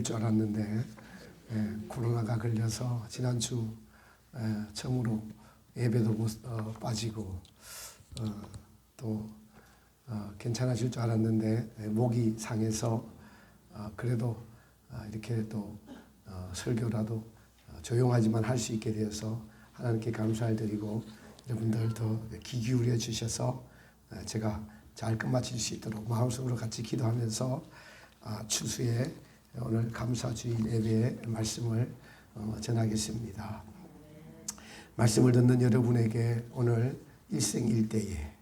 될 줄 알았는데 코로나가 걸려서 지난주 처음으로 예배도 못 빠지고 또 괜찮아질 줄 알았는데 목이 상해서 그래도 이렇게 또 설교라도 조용하지만 할 수 있게 되어서 하나님께 감사를 드리고 여러분들 더 귀 기울여 주셔서 제가 잘 끝마칠 수 있도록 마음속으로 같이 기도하면서 추수의 오늘 감사주일 예배의 말씀을 전하겠습니다. 말씀을 듣는 여러분에게 오늘 일생일대에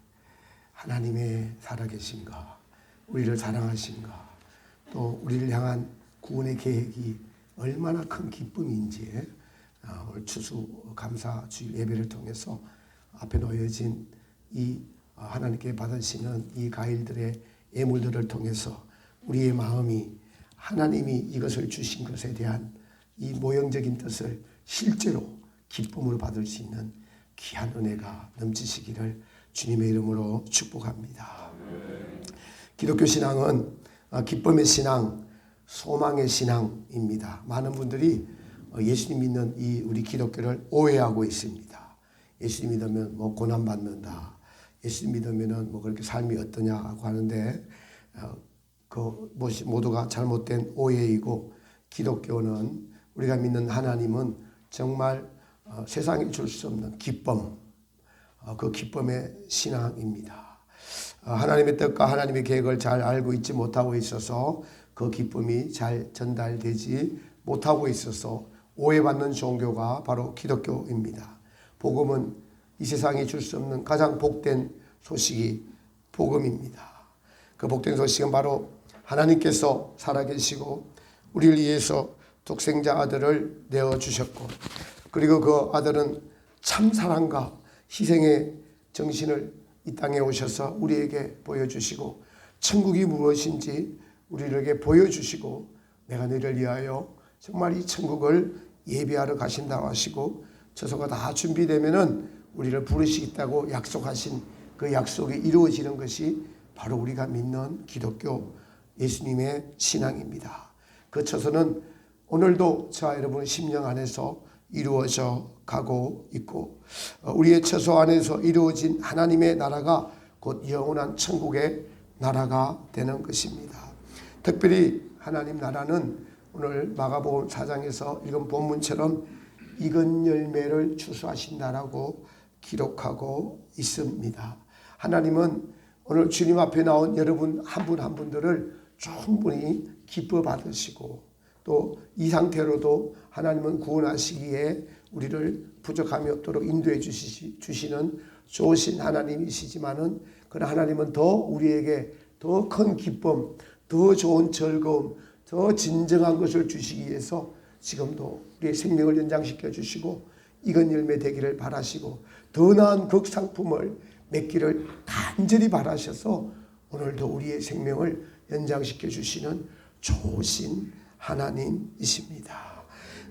하나님의 살아계신가, 우리를 사랑하신가, 또 우리를 향한 구원의 계획이 얼마나 큰 기쁨인지 오늘 추수 감사주일 예배를 통해서 앞에 놓여진 이 하나님께 받으시는 이 과일들의 예물들을 통해서 우리의 마음이 하나님이 이것을 주신 것에 대한 이 모형적인 뜻을 실제로 기쁨으로 받을 수 있는 귀한 은혜가 넘치시기를 주님의 이름으로 축복합니다. 기독교 신앙은 기쁨의 신앙, 소망의 신앙입니다. 많은 분들이 예수님 믿는 이 우리 기독교를 오해하고 있습니다. 예수님 믿으면 뭐 고난 받는다. 예수님 믿으면은 뭐 그렇게 삶이 어떠냐고 하는데 그 모두가 잘못된 오해이고, 기독교는 우리가 믿는 하나님은 정말 세상이 줄 수 없는 기쁨, 그 기쁨의 신앙입니다. 하나님의 뜻과 하나님의 계획을 잘 알고 있지 못하고 있어서 그 기쁨이 잘 전달되지 못하고 있어서 오해받는 종교가 바로 기독교입니다. 복음은 이 세상이 줄 수 없는 가장 복된 소식이 복음입니다. 그 복된 소식은 바로 하나님께서 살아계시고 우리를 위해서 독생자 아들을 내어주셨고, 그리고 그 아들은 참 사랑과 희생의 정신을 이 땅에 오셔서 우리에게 보여주시고, 천국이 무엇인지 우리에게 보여주시고, 내가 너희를 위하여 정말 이 천국을 예비하러 가신다고 하시고, 처소가 다 준비되면은 우리를 부르시겠다고 약속하신 그 약속이 이루어지는 것이 바로 우리가 믿는 기독교 예수님의 신앙입니다. 그 처소는 오늘도 저와 여러분 심령 안에서 이루어져 가고 있고, 우리의 처소 안에서 이루어진 하나님의 나라가 곧 영원한 천국의 나라가 되는 것입니다. 특별히 하나님 나라는 오늘 마가복음 4장에서 읽은 본문처럼 익은 열매를 추수하신다라고 기록하고 있습니다. 하나님은 오늘 주님 앞에 나온 여러분 한 분 한 분들을 충분히 기뻐 받으시고, 또 이 상태로도 하나님은 구원하시기에 우리를 부족함이 없도록 인도해 주시는 좋으신 하나님이시지만은, 그러나 하나님은 더 우리에게 더 큰 기쁨, 더 좋은 즐거움, 더 진정한 것을 주시기 위해서 지금도 우리의 생명을 연장시켜 주시고 익은 열매 되기를 바라시고 더 나은 극상품을 맺기를 간절히 바라셔서 오늘도 우리의 생명을 연장시켜 주시는 좋으신 하나님이십니다.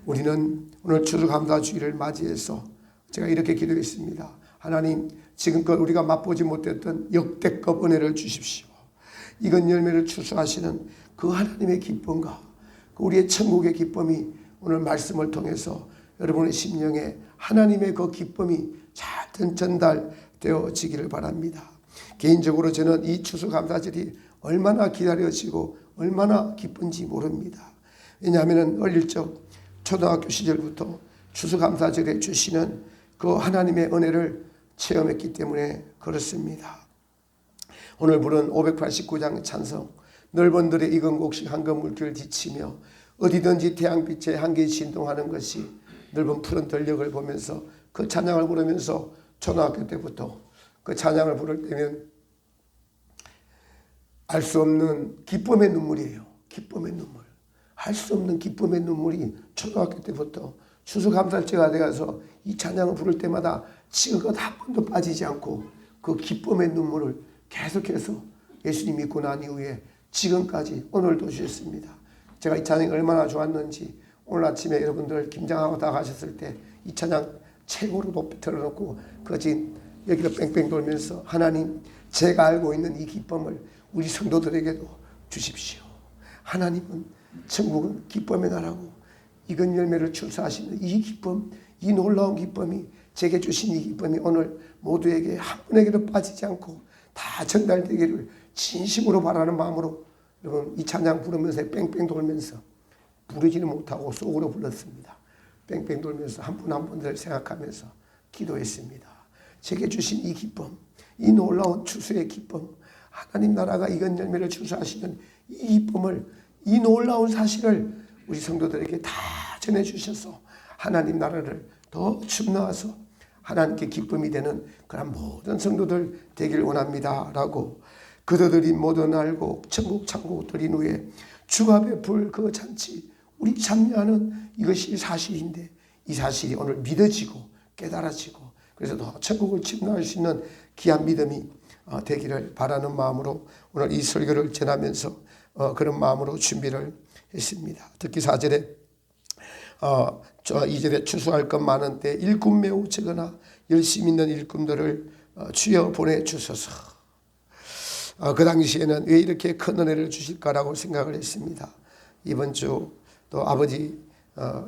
우리는 오늘 추수감사주일을 맞이해서 제가 이렇게 기도했습니다. 하나님, 지금껏 우리가 맛보지 못했던 역대급 은혜를 주십시오. 익은 열매를 추수하시는 그 하나님의 기쁨과 우리의 천국의 기쁨이 오늘 말씀을 통해서 여러분의 심령에 하나님의 그 기쁨이 잘 전달되어지기를 바랍니다. 개인적으로 저는 이 추수감사절이 얼마나 기다려지고 얼마나 기쁜지 모릅니다. 왜냐하면 어릴 적 초등학교 시절부터 추수감사절에 주시는 그 하나님의 은혜를 체험했기 때문에 그렇습니다. 오늘 부른 589장 찬송, 넓은 들의 익은 곡식 한금 물결 지치며 어디든지 태양빛에 한개 신동하는 것이 넓은 푸른 들녘을 보면서 그 찬양을 부르면서 초등학교 때부터 그 찬양을 부를 때면 알 수 없는 기쁨의 눈물이에요. 기쁨의 눈물. 할 수 없는 기쁨의 눈물이 초등학교 때부터 추수감사절가 되어서 이 찬양을 부를 때마다 지금껏 한 번도 빠지지 않고 그 기쁨의 눈물을 계속해서 예수님 믿고 난 이후에 지금까지 오늘도 주셨습니다. 제가 이 찬양이 얼마나 좋았는지 오늘 아침에 여러분들 김장하고 다 가셨을 때 이 찬양 최고로 높이 틀어놓고 거진 여기를 뺑뺑 돌면서 하나님, 제가 알고 있는 이 기쁨을 우리 성도들에게도 주십시오. 하나님은 천국은 기쁨의 나라고 익은 열매를 출산하시는 이 기쁨, 이 놀라운 기쁨이 제게 주신 이 기쁨이 오늘 모두에게 한 분에게도 빠지지 않고 다 전달되기를 진심으로 바라는 마음으로 여러분 이 찬양 부르면서 뺑뺑 돌면서 부르지는 못하고 속으로 불렀습니다. 뺑뺑 돌면서 한 분 한 분들을 생각하면서 기도했습니다. 제게 주신 이 기쁨, 이 놀라운 추수의 기쁨, 하나님 나라가 익은 열매를 추수하시는 이 기쁨을, 이 놀라운 사실을 우리 성도들에게 다 전해주셔서 하나님 나라를 더 축노해서 하나님께 기쁨이 되는 그런 모든 성도들 되길 원합니다 라고 그들이 모두 알고 천국 창고 들인 후에 주가 베풀 그 잔치 우리 참여하는 이것이 사실인데 이 사실이 오늘 믿어지고 깨달아지고 그래서 더 천국을 침노할 수 있는 귀한 믿음이 되기를 바라는 마음으로 오늘 이 설교를 전하면서 그런 마음으로 준비를 했습니다. 특히 4절에 2절에 추수할 것 많은데 일꾼 매우 적으나 열심 있는 일꾼들을 주여 보내주소서. 그 당시에는 왜 이렇게 큰 은혜를 주실까라고 생각을 했습니다. 이번 주 또 아버지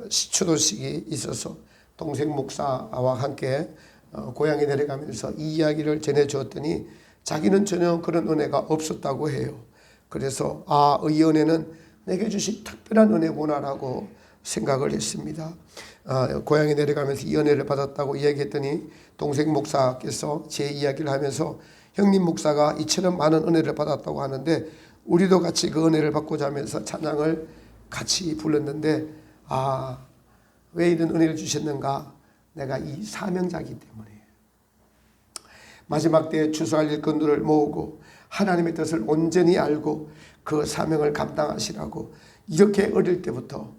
추도식이 있어서 동생 목사와 함께 고향에 내려가면서 이 이야기를 전해주었더니 자기는 전혀 그런 은혜가 없었다고 해요. 그래서 이 은혜는 내게 주신 특별한 은혜구나라고 생각을 했습니다. 고향에 내려가면서 이 은혜를 받았다고 이야기했더니 동생 목사께서 제 이야기를 하면서 형님 목사가 이처럼 많은 은혜를 받았다고 하는데 우리도 같이 그 은혜를 받고자 하면서 찬양을 같이 불렀는데 왜 이런 은혜를 주셨는가? 내가 이 사명자이기 때문에 마지막 때에 추수할 일꾼들을 모으고 하나님의 뜻을 온전히 알고 그 사명을 감당하시라고 이렇게 어릴 때부터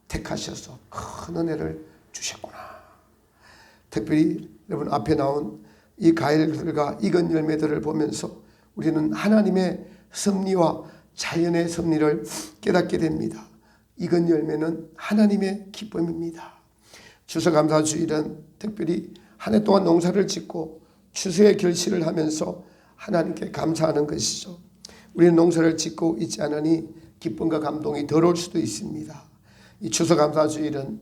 택하셔서 큰 은혜를 주셨구나. 특별히 여러분 앞에 나온 이 과일들과 익은 열매들을 보면서 우리는 하나님의 섭리와 자연의 섭리를 깨닫게 됩니다. 익은 열매는 하나님의 기쁨입니다. 추수감사주일은 특별히 한 해 동안 농사를 짓고 추수의 결실을 하면서 하나님께 감사하는 것이죠. 우리는 농사를 짓고 있지 않으니 기쁨과 감동이 덜 올 수도 있습니다. 이 추수감사주일은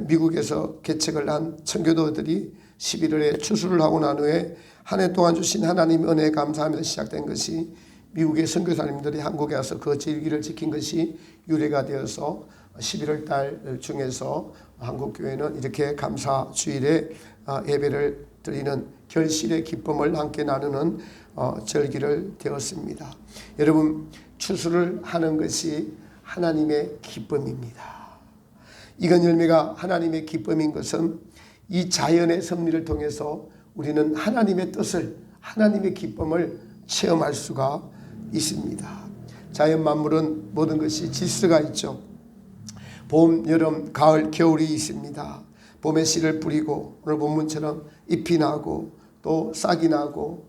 미국에서 개척을 한 청교도들이 11월에 추수를 하고 난 후에 한 해 동안 주신 하나님의 은혜에 감사하면서 시작된 것이 미국의 선교사님들이 한국에 와서 그 절기를 지킨 것이 유래가 되어서 11월 달 중에서 한국교회는 이렇게 감사주일에 예배를 드리는 결실의 기쁨을 함께 나누는 절기를 되었습니다. 여러분 추수를 하는 것이 하나님의 기쁨입니다. 익은 열매가 하나님의 기쁨인 것은 이 자연의 섭리를 통해서 우리는 하나님의 뜻을 하나님의 기쁨을 체험할 수가 있습니다. 자연 만물은 모든 것이 질서가 있죠. 봄, 여름, 가을, 겨울이 있습니다. 봄에 씨를 뿌리고 오늘 본문처럼 잎이 나고 또 싹이 나고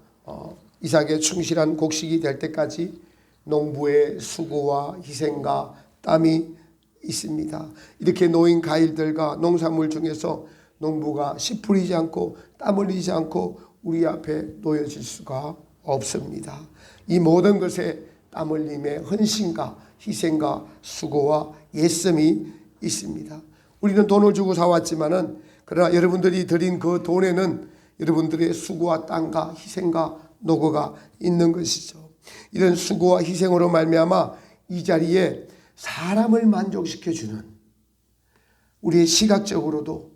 이삭에 충실한 곡식이 될 때까지 농부의 수고와 희생과 땀이 있습니다. 이렇게 놓인 과일들과 농산물 중에서 농부가 씨 뿌리지 않고 땀 흘리지 않고 우리 앞에 놓여질 수가 없습니다. 이 모든 것에 땀 흘림의 헌신과 희생과 수고와 예씀이 있습니다. 우리는 돈을 주고 사왔지만은 그러나 여러분들이 드린 그 돈에는 여러분들의 수고와 땀과 희생과 노고가 있는 것이죠. 이런 수고와 희생으로 말미암아 이 자리에 사람을 만족시켜주는 우리의 시각적으로도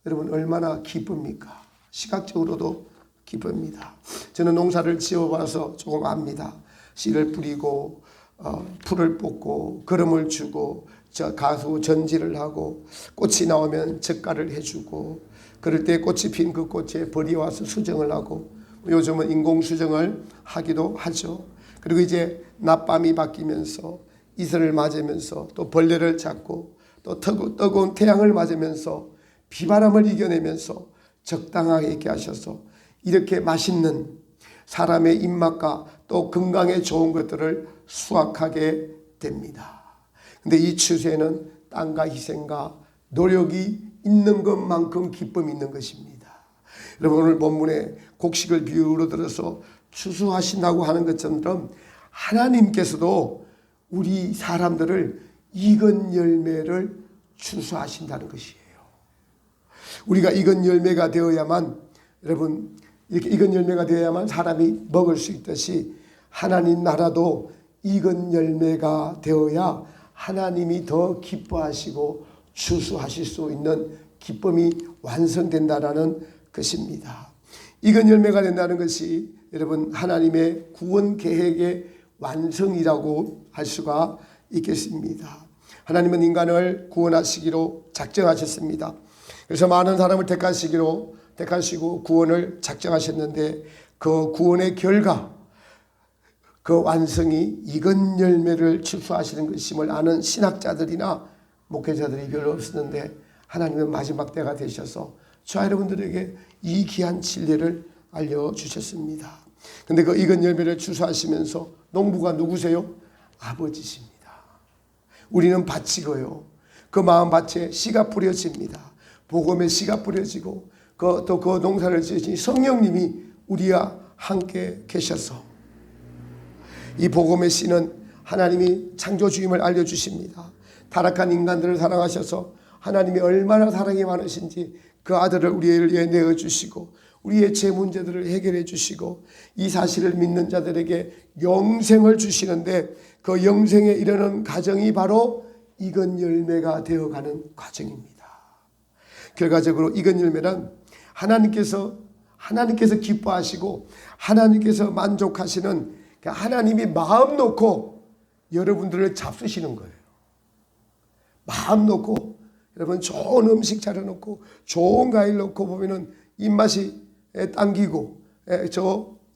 여러분 얼마나 기쁩니까? 시각적으로도 기쁩니다. 저는 농사를 지어봐서 조금 압니다. 씨를 뿌리고 풀을 뽑고 거름을 주고 가수 전지를 하고 꽃이 나오면 젓갈을 해주고 그럴 때 꽃이 핀 그 꽃에 벌이 와서 수정을 하고 요즘은 인공수정을 하기도 하죠. 그리고 이제 낮밤이 바뀌면서 이슬을 맞으면서 또 벌레를 잡고 또 뜨거운 태양을 맞으면서 비바람을 이겨내면서 적당하게 있게 하셔서 이렇게 맛있는 사람의 입맛과 또 건강에 좋은 것들을 수확하게 됩니다. 근데 이 추수에는 땀과 희생과 노력이 있는 것만큼 기쁨이 있는 것입니다. 여러분 오늘 본문에 곡식을 비유로 들어서 추수하신다고 하는 것처럼 하나님께서도 우리 사람들을 익은 열매를 추수하신다는 것이에요. 우리가 익은 열매가 되어야만, 여러분, 이렇게 익은 열매가 되어야만 사람이 먹을 수 있듯이 하나님 나라도 익은 열매가 되어야 하나님이 더 기뻐하시고 추수하실 수 있는 기쁨이 완성된다라는 것입니다. 익은 열매가 된다는 것이 여러분 하나님의 구원 계획의 완성이라고 할 수가 있겠습니다. 하나님은 인간을 구원하시기로 작정하셨습니다. 그래서 많은 사람을 택하시고 구원을 작정하셨는데 그 구원의 결과, 그 완성이 익은 열매를 추수하시는 것임을 아는 신학자들이나 목회자들이 별로 없었는데 하나님은 마지막 때가 되셔서 저와 여러분들에게 이 귀한 진리를 알려주셨습니다. 그런데 그 익은 열매를 추수하시면서 농부가 누구세요? 아버지십니다. 우리는 밭이고요. 그 마음밭에 씨가 뿌려집니다. 복음의 씨가 뿌려지고 또 그 농사를 지으신 성령님이 우리와 함께 계셔서 이 복음의 씨는 하나님이 창조주임을 알려주십니다. 타락한 인간들을 사랑하셔서 하나님이 얼마나 사랑이 많으신지 그 아들을 우리를 위해 내어주시고 우리의 제 문제들을 해결해 주시고 이 사실을 믿는 자들에게 영생을 주시는데 그 영생에 이르는 과정이 바로 익은 열매가 되어가는 과정입니다. 결과적으로 익은 열매는 하나님께서 기뻐하시고 하나님께서 만족하시는, 하나님이 마음 놓고 여러분들을 잡수시는 거예요. 마음 놓고 여러분 좋은 음식 차려놓고 좋은 과일 놓고 보면은 입맛이 당기고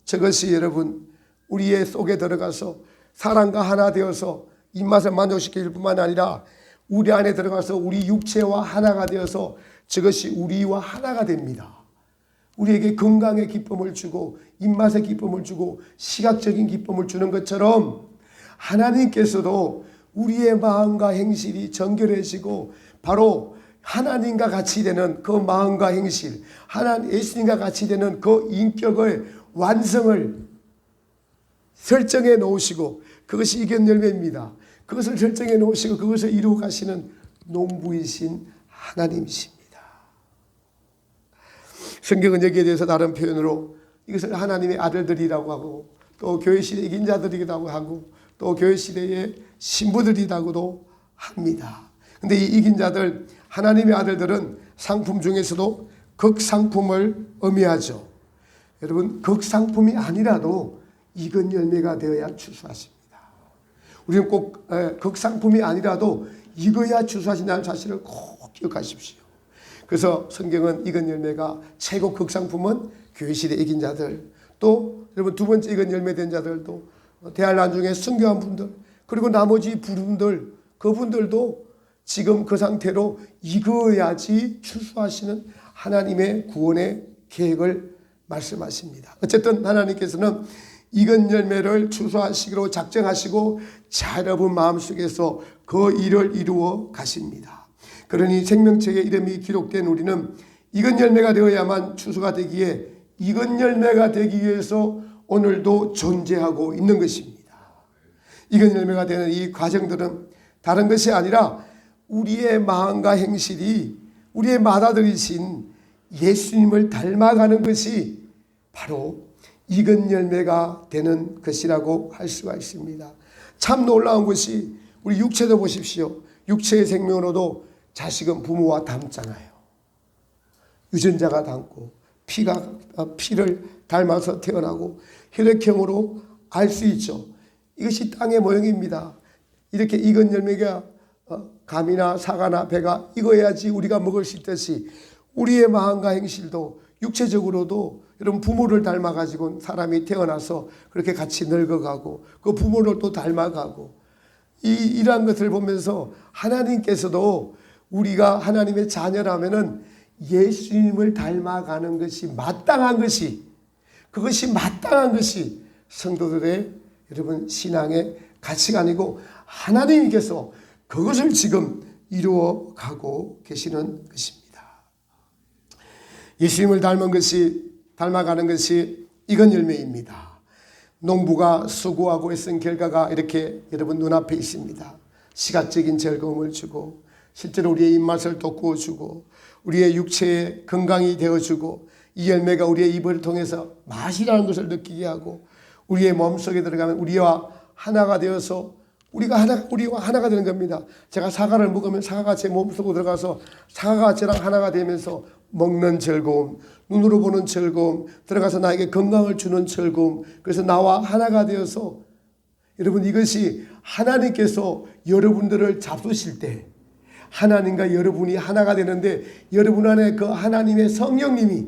저것이 여러분 우리의 속에 들어가서 사랑과 하나 되어서 입맛을 만족시킬 뿐만 아니라 우리 안에 들어가서 우리 육체와 하나가 되어서 저것이 우리와 하나가 됩니다. 우리에게 건강의 기쁨을 주고 입맛의 기쁨을 주고 시각적인 기쁨을 주는 것처럼 하나님께서도 우리의 마음과 행실이 정결해지고 바로 하나님과 같이 되는 그 마음과 행실, 예수님과 같이 되는 그 인격의 완성을 설정해 놓으시고 그것이 익은 열매입니다. 그것을 설정해 놓으시고 그것을 이루어 가시는 농부이신 하나님이십니다. 성경은 여기에 대해서 다른 표현으로 이것을 하나님의 아들들이라고 하고 또 교회 시대의 이긴 자들이라고 하고 또 교회 시대의 신부들이라고도 합니다. 그런데 이 이긴 자들, 하나님의 아들들은 상품 중에서도 극상품을 의미하죠. 여러분, 극상품이 아니라도 익은 열매가 되어야 추수하십니다. 우리는 꼭 극상품이 아니라도 익어야 추수하신다는 사실을 꼭 기억하십시오. 그래서 성경은 익은 열매가 최고 극상품은 교회 시대 이긴 자들, 또 여러분 두 번째 익은 열매 된 자들도 대할 나중에 순교한 분들, 그리고 나머지 분들, 그분들도 지금 그 상태로 익어야지 추수하시는 하나님의 구원의 계획을 말씀하십니다. 어쨌든 하나님께서는 익은 열매를 추수하시기로 작정하시고 자 여러분 마음속에서 그 일을 이루어 가십니다. 그러니 생명책에 이름이 기록된 우리는 익은 열매가 되어야만 추수가 되기에 익은 열매가 되기 위해서 오늘도 존재하고 있는 것입니다. 익은 열매가 되는 이 과정들은 다른 것이 아니라 우리의 마음과 행실이 우리의 맏아들이신 예수님을 닮아가는 것이 바로 익은 열매가 되는 것이라고 할 수가 있습니다. 참 놀라운 것이 우리 육체도 보십시오. 육체의 생명으로도 자식은 부모와 닮잖아요. 유전자가 닮고 피를 닮아서 태어나고 혈액형으로 알 수 있죠. 이것이 땅의 모형입니다. 이렇게 익은 열매가 감이나 사과나 배가 익어야지 우리가 먹을 수 있듯이 우리의 마음과 행실도 육체적으로도 여러분 부모를 닮아가지고 사람이 태어나서 그렇게 같이 늙어가고 그 부모를 또 닮아가고 이러한 것을 보면서 하나님께서도 우리가 하나님의 자녀라면은 예수님을 닮아가는 것이 마땅한 것이 성도들의 여러분 신앙의 가치관이고 하나님께서 그것을 지금 이루어 가고 계시는 것입니다. 예수님을 닮아가는 것이 익은 열매입니다. 농부가 수고하고 애쓴 결과가 이렇게 여러분 눈앞에 있습니다. 시각적인 즐거움을 주고 실제로 우리의 입맛을 돋구어주고 우리의 육체의 건강이 되어주고 이 열매가 우리의 입을 통해서 맛이라는 것을 느끼게 하고 우리의 몸속에 들어가면 우리와 하나가 되어서 우리와 하나가 되는 겁니다. 제가 사과를 먹으면 사과가 제 몸속으로 들어가서 사과가 저랑 하나가 되면서 먹는 즐거움, 눈으로 보는 즐거움, 들어가서 나에게 건강을 주는 즐거움, 그래서 나와 하나가 되어서 여러분 이것이 하나님께서 여러분들을 잡수실 때 하나님과 여러분이 하나가 되는데 여러분 안에 그 하나님의 성령님이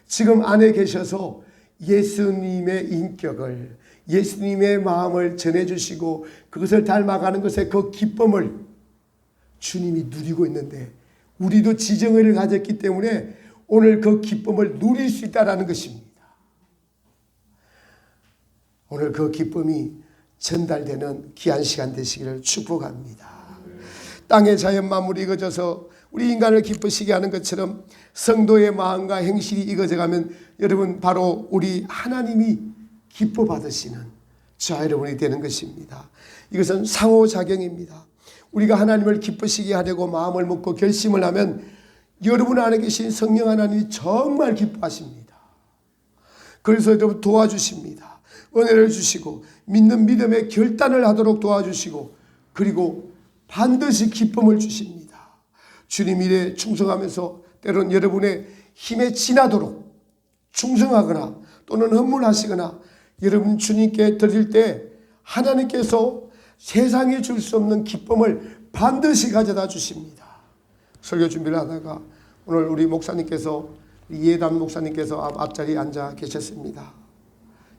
지금 안에 계셔서 예수님의 인격을 예수님의 마음을 전해주시고 그것을 닮아가는 것에 그 기쁨을 주님이 누리고 있는데 우리도 지정의를 가졌기 때문에 오늘 그 기쁨을 누릴 수 있다는 것입니다. 오늘 그 기쁨이 전달되는 귀한 시간 되시기를 축복합니다. 땅의 자연 만물이 익어져서 우리 인간을 기쁘시게 하는 것처럼 성도의 마음과 행실이 익어져가면 여러분 바로 우리 하나님이 기뻐 받으시는 저와 여러분이 되는 것입니다. 이것은 상호작용입니다. 우리가 하나님을 기쁘시게 하려고 마음을 먹고 결심을 하면 여러분 안에 계신 성령 하나님이 정말 기뻐하십니다. 그래서 여러분 도와주십니다. 은혜를 주시고 믿는 믿음의 결단을 하도록 도와주시고 그리고 반드시 기쁨을 주십니다. 주님 일에 충성하면서 때로는 여러분의 힘에 지나도록 충성하거나 또는 헌물하시거나 여러분 주님께 드릴 때 하나님께서 세상에 줄 수 없는 기쁨을 반드시 가져다 주십니다. 설교 준비를 하다가 오늘 우리 목사님께서 이해담 목사님께서 앞자리에 앉아 계셨습니다.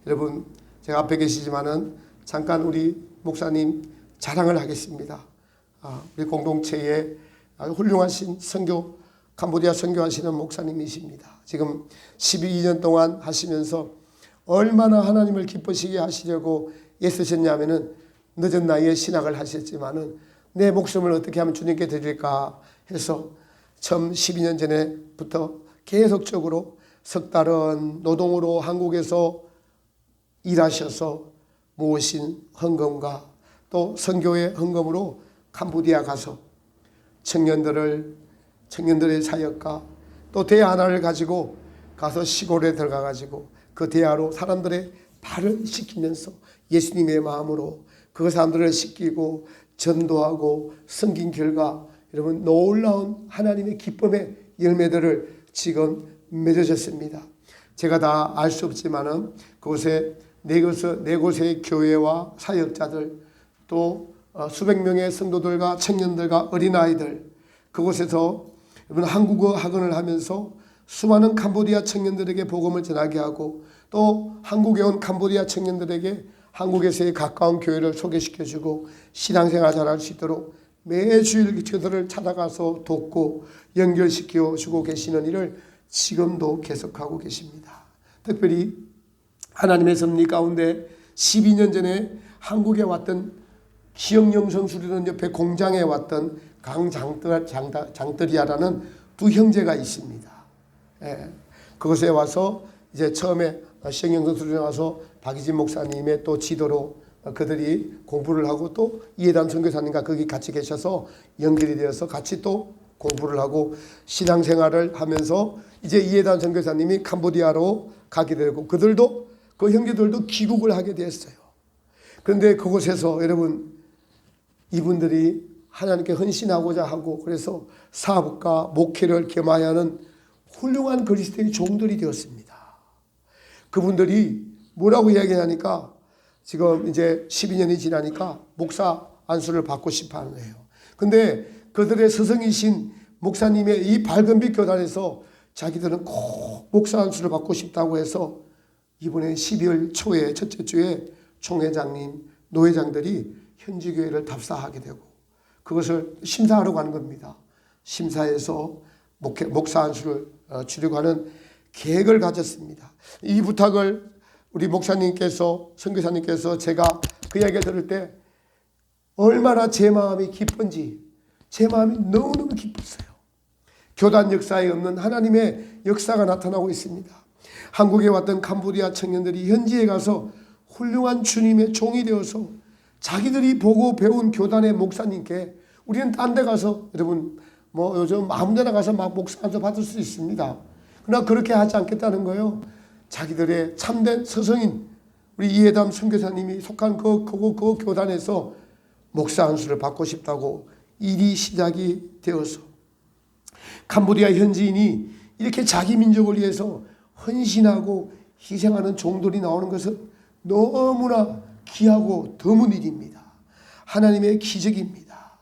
여러분 제가 앞에 계시지만은 잠깐 우리 목사님 자랑을 하겠습니다. 우리 공동체에 아주 훌륭하신 캄보디아 선교하시는 목사님이십니다. 지금 12년 동안 하시면서 얼마나 하나님을 기쁘시게 하시려고 애쓰셨냐면은 늦은 나이에 신학을 하셨지만은 내 목숨을 어떻게 하면 주님께 드릴까 해서 처음 12년 전에부터 계속적으로 석 달은 노동으로 한국에서 일하셔서 모으신 헌금과 또 선교의 헌금으로 캄보디아 가서 청년들의 사역과 또 대야 하나를 가지고 가서 시골에 들어가 가지고 그 대야로 사람들의 발을 씻기면서 예수님의 마음으로 그 사람들을 씻기고 전도하고 섬긴 결과 여러분 놀라운 하나님의 기쁨의 열매들을 지금 맺어졌습니다. 제가 다 알 수 없지만은 그곳에 네 곳의 교회와 사역자들 또 수백 명의 성도들과 청년들과 어린아이들 그곳에서 여러분 한국어 학원을 하면서 수많은 캄보디아 청년들에게 복음을 전하게 하고 또 한국에 온 캄보디아 청년들에게 한국에서의 가까운 교회를 소개시켜주고 신앙생활 잘할 수 있도록 매주일 그들을 찾아가서 돕고 연결시켜주고 계시는 일을 지금도 계속하고 계십니다. 특별히 하나님의 섭리 가운데 12년 전에 한국에 왔던 기영영 수련원 옆에 공장에 왔던 장들이야라는 두 형제가 있습니다. 그곳에 와서 이제 처음에 시영영 수련원에 와서 박희진 목사님의 또 지도로 그들이 공부를 하고 또 이해담 선교사님과 거기 같이 계셔서 연결이 되어서 같이 또 공부를 하고 신앙생활을 하면서 이제 이해담 선교사님이 캄보디아로 가게 되고 그들도 그 형제들도 귀국을 하게 됐어요. 그런데 그곳에서 여러분 이분들이 하나님께 헌신하고자 하고 그래서 사업과 목회를 겸하여 하는 훌륭한 그리스도의 종들이 되었습니다. 그분들이 뭐라고 이야기하니까 지금 이제 12년이 지나니까 목사 안수를 받고 싶어 하는 거예요. 근데 그들의 스승이신 목사님의 이 밝은 빛 교단에서 자기들은 꼭 목사 안수를 받고 싶다고 해서 이번에 12월 초에 첫째 주에 총회장님, 노회장들이 현지교회를 답사하게 되고 그것을 심사하러 가는 겁니다. 심사해서 목사 안수를 주려고 하는 계획을 가졌습니다. 이 부탁을 우리 목사님께서 선교사님께서 제가 그 이야기를 들을 때 얼마나 제 마음이 기쁜지 제 마음이 너무너무 기뻤어요. 교단 역사에 없는 하나님의 역사가 나타나고 있습니다. 한국에 왔던 캄보디아 청년들이 현지에 가서 훌륭한 주님의 종이 되어서 자기들이 보고 배운 교단의 목사님께 우리는 딴 데 가서 여러분 요즘 아무 데나 가서 막 목사 안수 받을 수 있습니다. 그러나 그렇게 하지 않겠다는 거예요. 자기들의 참된 서성인 우리 이해담 선교사님이 속한 그 교단에서 목사 안수를 받고 싶다고 일이 시작이 되어서 캄보디아 현지인이 이렇게 자기 민족을 위해서 헌신하고 희생하는 종들이 나오는 것은 너무나 귀하고 드문 일입니다. 하나님의 기적입니다.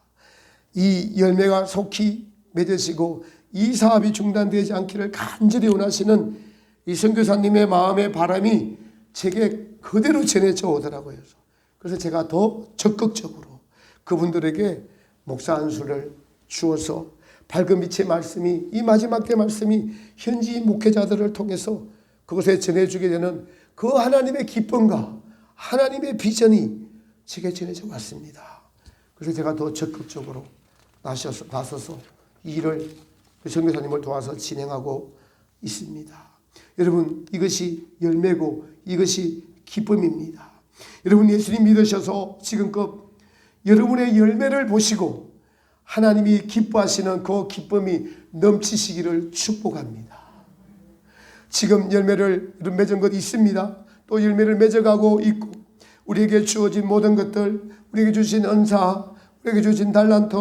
이 열매가 속히 맺어지고 이 사업이 중단되지 않기를 간절히 원하시는 이 선교사님의 마음의 바람이 제게 그대로 전해져 오더라고요. 그래서 제가 더 적극적으로 그분들에게 목사 안수를 주어서 밝은 빛의 말씀이, 이 마지막 때 말씀이 현지 목회자들을 통해서 그것에 전해주게 되는 그 하나님의 기쁨과 하나님의 비전이 제게 전해져 왔습니다. 그래서 제가 더 적극적으로 나서서 이 일을 그 선교사님을 도와서 진행하고 있습니다. 여러분, 이것이 열매고 이것이 기쁨입니다. 여러분, 예수님 믿으셔서 지금껏 여러분의 열매를 보시고 하나님이 기뻐하시는 그 기쁨이 넘치시기를 축복합니다. 지금 열매를 맺은 것 있습니다. 또 열매를 맺어가고 있고 우리에게 주어진 모든 것들, 우리에게 주신 은사, 우리에게 주신 달란트,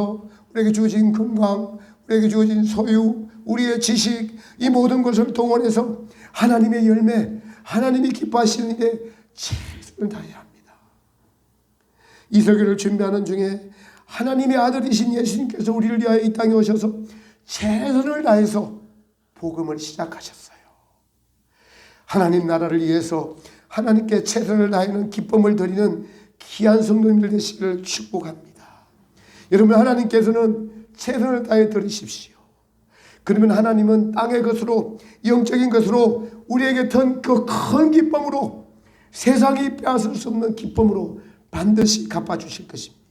우리에게 주어진 건강, 우리에게 주어진 소유, 우리의 지식, 이 모든 것을 동원해서 하나님의 열매, 하나님이 기뻐하시는 일에 최선을 다해야 합니다. 이 설교를 준비하는 중에 하나님의 아들이신 예수님께서 우리를 위하여 이 땅에 오셔서 최선을 다해서 복음을 시작하셨어요. 하나님 나라를 위해서 하나님께 최선을 다하는 기쁨을 드리는 귀한 성도님들 되시기를 축복합니다. 여러분, 하나님께서는 최선을 다해 들으십시오. 그러면 하나님은 땅의 것으로, 영적인 것으로 우리에게 던 그 큰 기쁨으로, 세상이 빼앗을 수 없는 기쁨으로 반드시 갚아주실 것입니다.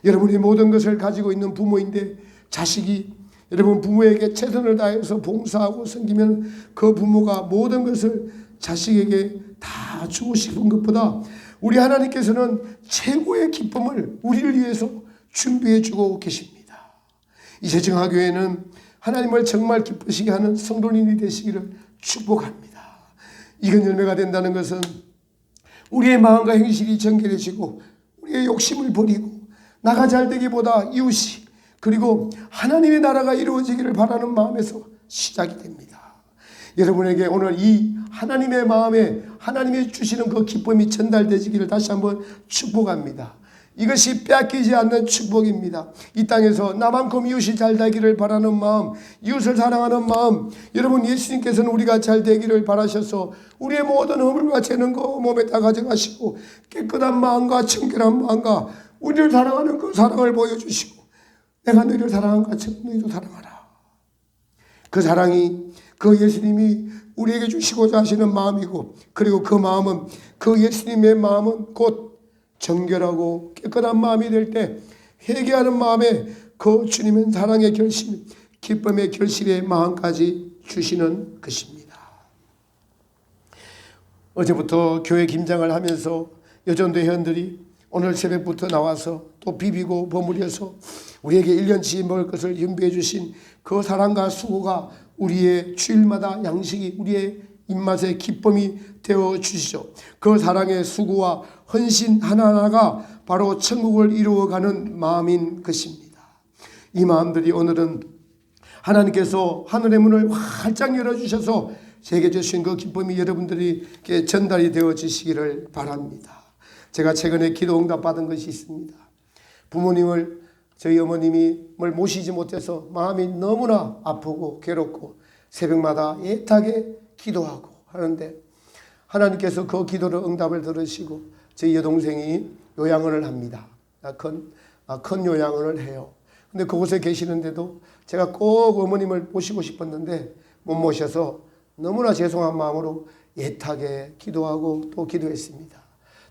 여러분이 모든 것을 가지고 있는 부모인데 자식이 여러분 부모에게 최선을 다해서 봉사하고 섬기면 그 부모가 모든 것을 자식에게 다 주고 싶은 것보다 우리 하나님께서는 최고의 기쁨을 우리를 위해서 준비해 주고 계십니다. 이제 정화교회는 하나님을 정말 기쁘시게 하는 성도님이 되시기를 축복합니다. 이건 열매가 된다는 것은 우리의 마음과 행실이 정결해지고 우리의 욕심을 버리고 나가 잘되기보다 이웃이 그리고 하나님의 나라가 이루어지기를 바라는 마음에서 시작이 됩니다. 여러분에게 오늘 이 하나님의 마음에 하나님이 주시는 그 기쁨이 전달되시기를 다시 한번 축복합니다. 이것이 빼앗기지 않는 축복입니다. 이 땅에서 나만큼 이웃이 잘 되기를 바라는 마음, 이웃을 사랑하는 마음, 여러분 예수님께서는 우리가 잘 되기를 바라셔서 우리의 모든 허물과 재는 거 몸에 다 가져가시고 깨끗한 마음과 청결한 마음과 우리를 사랑하는 그 사랑을 보여주시고 내가 너희를 사랑한 것처럼 너희도 사랑하라. 그 사랑이 그 예수님이 우리에게 주시고자 하시는 마음이고 그리고 그 마음은 그 예수님의 마음은 곧 정결하고 깨끗한 마음이 될 때 회개하는 마음에 그 주님의 사랑의 결심, 기쁨의 결실의 마음까지 주시는 것입니다. 어제부터 교회 김장을 하면서 여전도 회원들이 오늘 새벽부터 나와서 또 비비고 버무려서 우리에게 1년치 먹을 것을 준비해 주신 그 사랑과 수고가 우리의 주일마다 양식이 우리의 입맛의 기쁨이 되어 주시죠. 그 사랑의 수고와 헌신 하나하나가 바로 천국을 이루어가는 마음인 것입니다. 이 마음들이 오늘은 하나님께서 하늘의 문을 활짝 열어주셔서 제게 주신 그 기쁨이 여러분들에게 전달이 되어지시기를 바랍니다. 제가 최근에 기도 응답 받은 것이 있습니다. 부모님을 저희 어머님을 모시지 못해서 마음이 너무나 아프고 괴롭고 새벽마다 애타게 기도하고 하는데 하나님께서 그 기도를 응답을 들으시고 저희 여동생이 요양원을 합니다. 큰 요양원을 해요. 근데 그곳에 계시는데도 제가 꼭 어머님을 모시고 싶었는데 못 모셔서 너무나 죄송한 마음으로 애타게 기도하고 또 기도했습니다.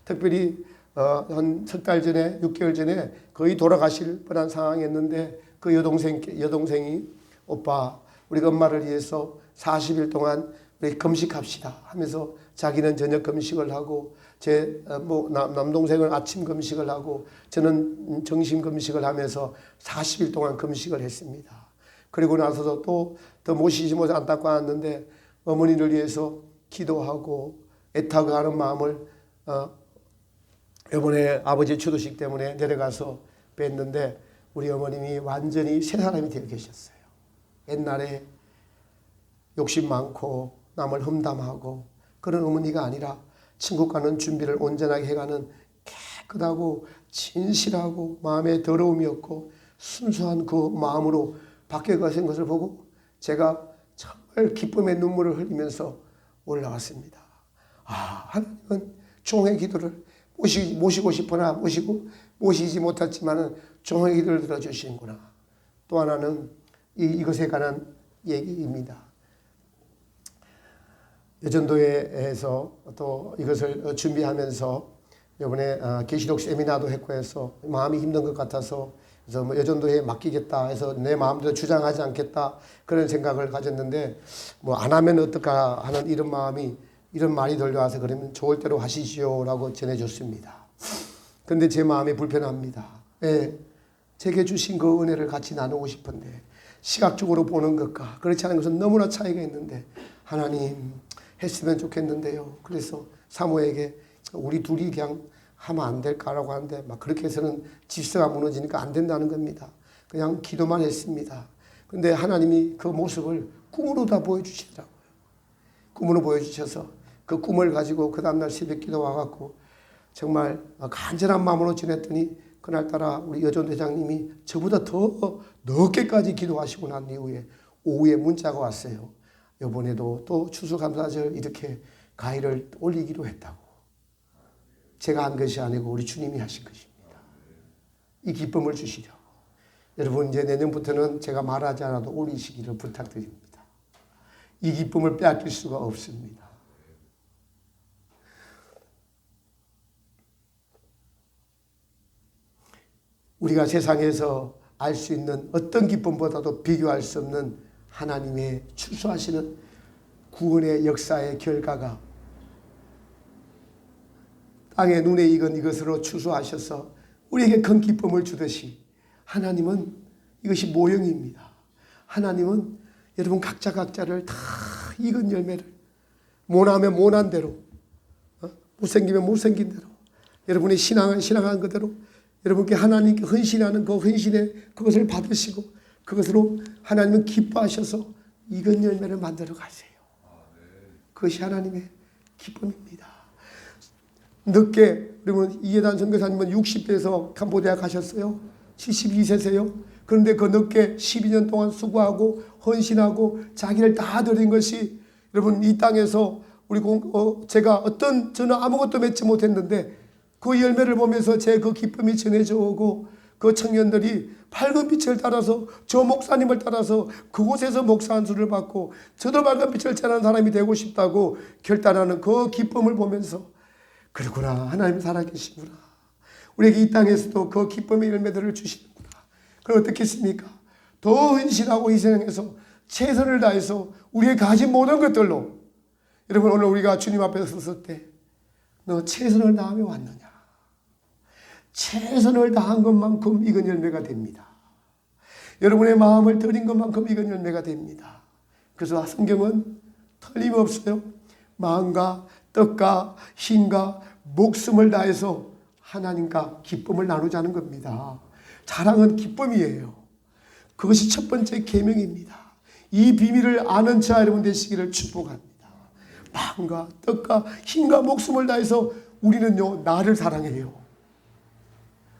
특별히 한 석 달 전에 6개월 전에 거의 돌아가실 뻔한 상황이었는데 그 여동생이 오빠 우리 엄마를 위해서 40일 동안 우리 금식합시다 하면서 자기는 저녁 금식을 하고 제 남동생은 아침 금식을 하고 저는 점심 금식을 하면서 40일 동안 금식을 했습니다. 그리고 나서도 또 더 모시지 못해 안타까웠는데 어머니를 위해서 기도하고 애타가는 마음을 이번에 아버지 추도식 때문에 내려가서 뵀는데 우리 어머님이 완전히 새 사람이 되어 계셨어요. 옛날에 욕심 많고 남을 험담하고 그런 어머니가 아니라 천국 가는 준비를 온전하게 해가는 깨끗하고 진실하고 마음에 더러움이 없고 순수한 그 마음으로 바뀌어가신 것을 보고 제가 정말 기쁨의 눈물을 흘리면서 올라왔습니다. 하나님은 종의 기도를 모시고 싶으나 모시지 못했지만은 종의 기도를 들어주시는구나. 또 하나는 이것에 관한 얘기입니다. 여전도에서 또 이것을 준비하면서 이번에 계시록 세미나도 했고 해서 마음이 힘든 것 같아서 그래서 여전도에 맡기겠다 해서 내 마음대로 주장하지 않겠다 그런 생각을 가졌는데 안 하면 어떨까 하는 이런 말이 들려와서 그러면 좋을 대로 하시지요라고 전해줬습니다. 그런데 제 마음이 불편합니다. 제게 주신 그 은혜를 같이 나누고 싶은데 시각적으로 보는 것과 그렇지 않은 것은 너무나 차이가 있는데 하나님 했으면 좋겠는데요. 그래서 사모에게 우리 둘이 그냥 하면 안 될까라고 하는데 막 그렇게 해서는 질서가 무너지니까 안 된다는 겁니다. 그냥 기도만 했습니다. 근데 하나님이 그 모습을 꿈으로 다 보여주시더라고요. 꿈으로 보여주셔서 그 꿈을 가지고 그 다음날 새벽 기도 와갖고 정말 간절한 마음으로 지냈더니 그날따라 우리 여전도 회장님이 저보다 더 늦게까지 기도하시고 난 이후에 오후에 문자가 왔어요. 이번에도 또 추수감사절 이렇게 가위를 올리기로 했다고. 제가 한 것이 아니고 우리 주님이 하신 것입니다. 이 기쁨을 주시려고. 여러분 이제 내년부터는 제가 말하지 않아도 올리시기를 부탁드립니다. 이 기쁨을 빼앗길 수가 없습니다. 우리가 세상에서 알 수 있는 어떤 기쁨보다도 비교할 수 없는 하나님의 추수하시는 구원의 역사의 결과가 땅의 눈에 익은 이것으로 추수하셔서 우리에게 큰 기쁨을 주듯이 하나님은 이것이 모형입니다. 하나님은 여러분 각자를 다 익은 열매를 모나면 모난 대로 못생기면 못생긴 대로 여러분의 신앙은 신앙한 그대로 여러분께 하나님께 헌신하는 그 헌신의 그것을 받으시고 그것으로 하나님은 기뻐하셔서 익은 열매를 만들어 가세요. 그것이 하나님의 기쁨입니다. 늦게 여러분 이해단 선교사님은 60대에서 캄보디아 가셨어요. 72세세요. 그런데 그 늦게 12년 동안 수고하고 헌신하고 자기를 다 드린 것이 여러분 이 땅에서 제가 저는 아무것도 맺지 못했는데 그 열매를 보면서 제 그 기쁨이 전해져 오고 그 청년들이 밝은 빛을 따라서 저 목사님을 따라서 그곳에서 목사 안수를 받고 저도 밝은 빛을 전하는 사람이 되고 싶다고 결단하는 그 기쁨을 보면서 그러구나 하나님 살아계시구나 우리에게 이 땅에서도 그 기쁨의 열매들을 주시는구나. 그럼 어떻겠습니까? 더 헌신하고 희생해서 최선을 다해서 우리의 가진 모든 것들로 여러분 오늘 우리가 주님 앞에 섰을 때 너 최선을 다하며 왔느냐? 최선을 다한 것만큼 익은 열매가 됩니다. 여러분의 마음을 드린 것만큼 익은 열매가 됩니다. 그래서 성경은 틀림없어요. 마음과 뜻과 힘과 목숨을 다해서 하나님과 기쁨을 나누자는 겁니다. 자랑은 기쁨이에요. 그것이 첫 번째 계명입니다. 이 비밀을 아는 자 여러분 되시기를 축복합니다. 마음과 뜻과 힘과 목숨을 다해서 우리는요 나를 사랑해요.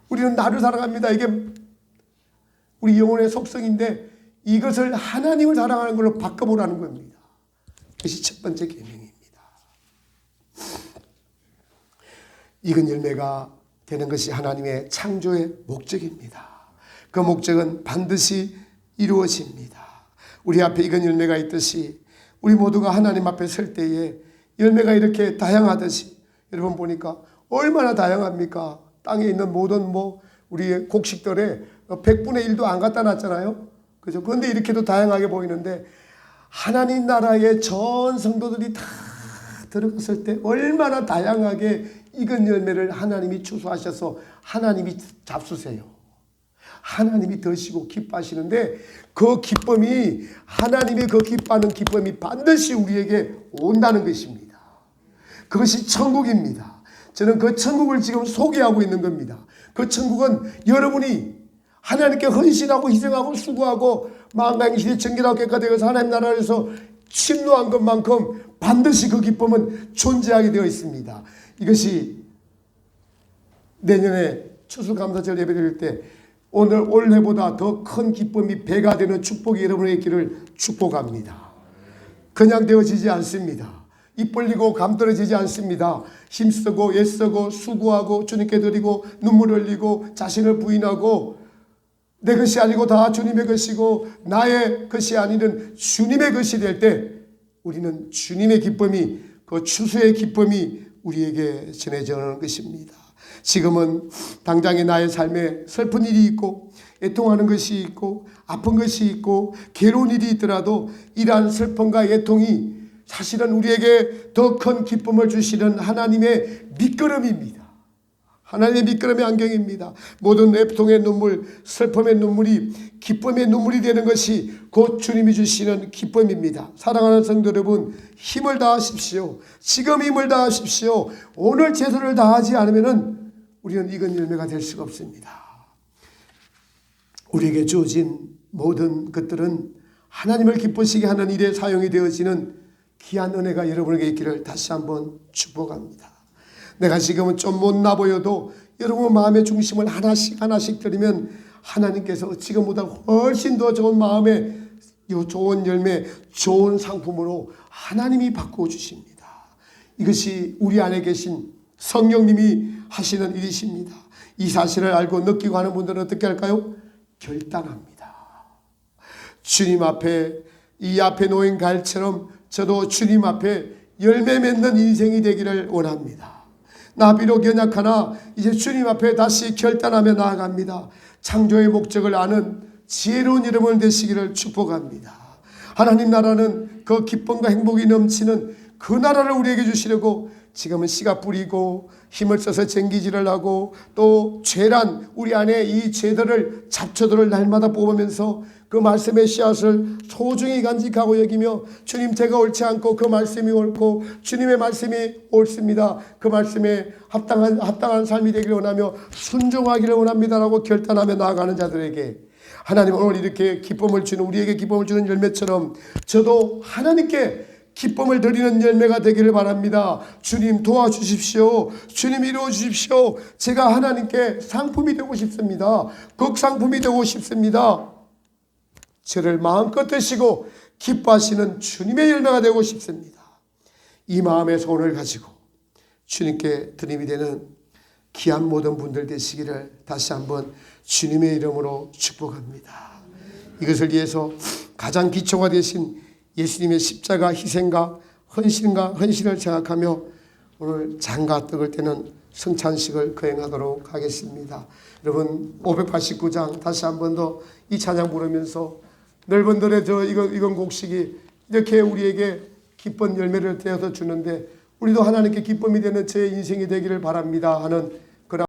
우리는 나를 사랑합니다. 이게 우리 영혼의 속성인데 이것을 하나님을 사랑하는 걸로 바꿔보라는 겁니다. 그것이 첫 번째 계명입니다. 익은 열매가 되는 것이 하나님의 창조의 목적입니다. 그 목적은 반드시 이루어집니다. 우리 앞에 익은 열매가 있듯이 우리 모두가 하나님 앞에 설 때에 열매가 이렇게 다양하듯이 여러분 보니까 얼마나 다양합니까? 땅에 있는 모든 우리의 곡식들에 100분의 1도 안 갖다 놨잖아요. 그죠? 그런데 이렇게도 다양하게 보이는데 하나님 나라의 전 성도들이 다 들어갔을 때 얼마나 다양하게 익은 열매를 하나님이 추수하셔서 하나님이 잡수세요. 하나님이 드시고 기뻐하시는데 그 기쁨이, 하나님이 그 기뻐하는 기쁨이 반드시 우리에게 온다는 것입니다. 그것이 천국입니다. 저는 그 천국을 지금 소개하고 있는 겁니다. 그 천국은 여러분이 하나님께 헌신하고 희생하고 수고하고 만강시대 정결하고 깨끗하게 하나님 나라에서 침노한 것만큼 반드시 그 기쁨은 존재하게 되어 있습니다. 이것이 내년에 추수감사절 예배드릴 때 오늘 올해보다 더 큰 기쁨이 배가 되는 축복이 여러분에게 있기를 축복합니다. 그냥 되어지지 않습니다. 입 벌리고 감 떨어지지 않습니다. 힘쓰고 애쓰고 수고하고 주님께 드리고 눈물 흘리고 자신을 부인하고 내 것이 아니고 다 주님의 것이고 나의 것이 아니는 주님의 것이 될 때 우리는 주님의 기쁨이, 그 추수의 기쁨이 우리에게 전해져 오는 것입니다. 지금은 당장의 나의 삶에 슬픈 일이 있고 애통하는 것이 있고 아픈 것이 있고 괴로운 일이 있더라도 이러한 슬픔과 애통이 사실은 우리에게 더 큰 기쁨을 주시는 하나님의 밑거름입니다. 하나님의 밑거름의 안경입니다. 모든 애통의 눈물, 슬픔의 눈물이 기쁨의 눈물이 되는 것이 곧 주님이 주시는 기쁨입니다. 사랑하는 성도 여러분, 힘을 다하십시오. 지금 힘을 다하십시오. 오늘 최선을 다하지 않으면 우리는 익은 열매가 될 수가 없습니다. 우리에게 주어진 모든 것들은 하나님을 기쁘시게 하는 일에 사용이 되어지는 귀한 은혜가 여러분에게 있기를 다시 한번 축복합니다. 내가 지금은 좀 못나 보여도 여러분 마음의 중심을 하나씩 드리면 하나님께서 지금보다 훨씬 더 좋은 마음에 좋은 열매, 좋은 상품으로 하나님이 바꾸어 주십니다. 이것이 우리 안에 계신 성령님이 하시는 일이십니다. 이 사실을 알고 느끼고 하는 분들은 어떻게 할까요? 결단합니다. 주님 앞에, 이 앞에 놓인 갈처럼 저도 주님 앞에 열매 맺는 인생이 되기를 원합니다. 나 비록 연약하나 이제 주님 앞에 다시 결단하며 나아갑니다. 창조의 목적을 아는 지혜로운 여러분 되시기를 축복합니다. 하나님 나라는 그 기쁨과 행복이 넘치는 그 나라를 우리에게 주시려고 지금은 씨가 뿌리고 힘을 써서 쟁기질을 하고 또 죄란 우리 안에 이 죄들을 잡초들을 날마다 뽑으면서 그 말씀의 씨앗을 소중히 간직하고 여기며 주님 제가 옳지 않고 그 말씀이 옳고 주님의 말씀이 옳습니다. 그 말씀에 합당한 삶이 되기를 원하며 순종하기를 원합니다라고 결단하며 나아가는 자들에게 하나님 오늘 이렇게 기쁨을 주는 우리에게 기쁨을 주는 열매처럼 저도 하나님께 기쁨을 드리는 열매가 되기를 바랍니다. 주님 도와주십시오. 주님 이루어 주십시오. 제가 하나님께 상품이 되고 싶습니다. 극상품이 되고 싶습니다. 저를 마음껏 드시고 기뻐하시는 주님의 열매가 되고 싶습니다. 이 마음의 소원을 가지고 주님께 드림이 되는 귀한 모든 분들 되시기를 다시 한번 주님의 이름으로 축복합니다. 이것을 위해서 가장 기초가 되신 예수님의 십자가 희생과 헌신을 생각하며 오늘 장과 떡을 떼는 성찬식을 거행하도록 하겠습니다. 여러분 589장 다시 한 번 더 이 찬양 부르면서 넓은 들의 저 이건 곡식이 이렇게 우리에게 기쁜 열매를 떼어서 주는데 우리도 하나님께 기쁨이 되는 제 인생이 되기를 바랍니다 하는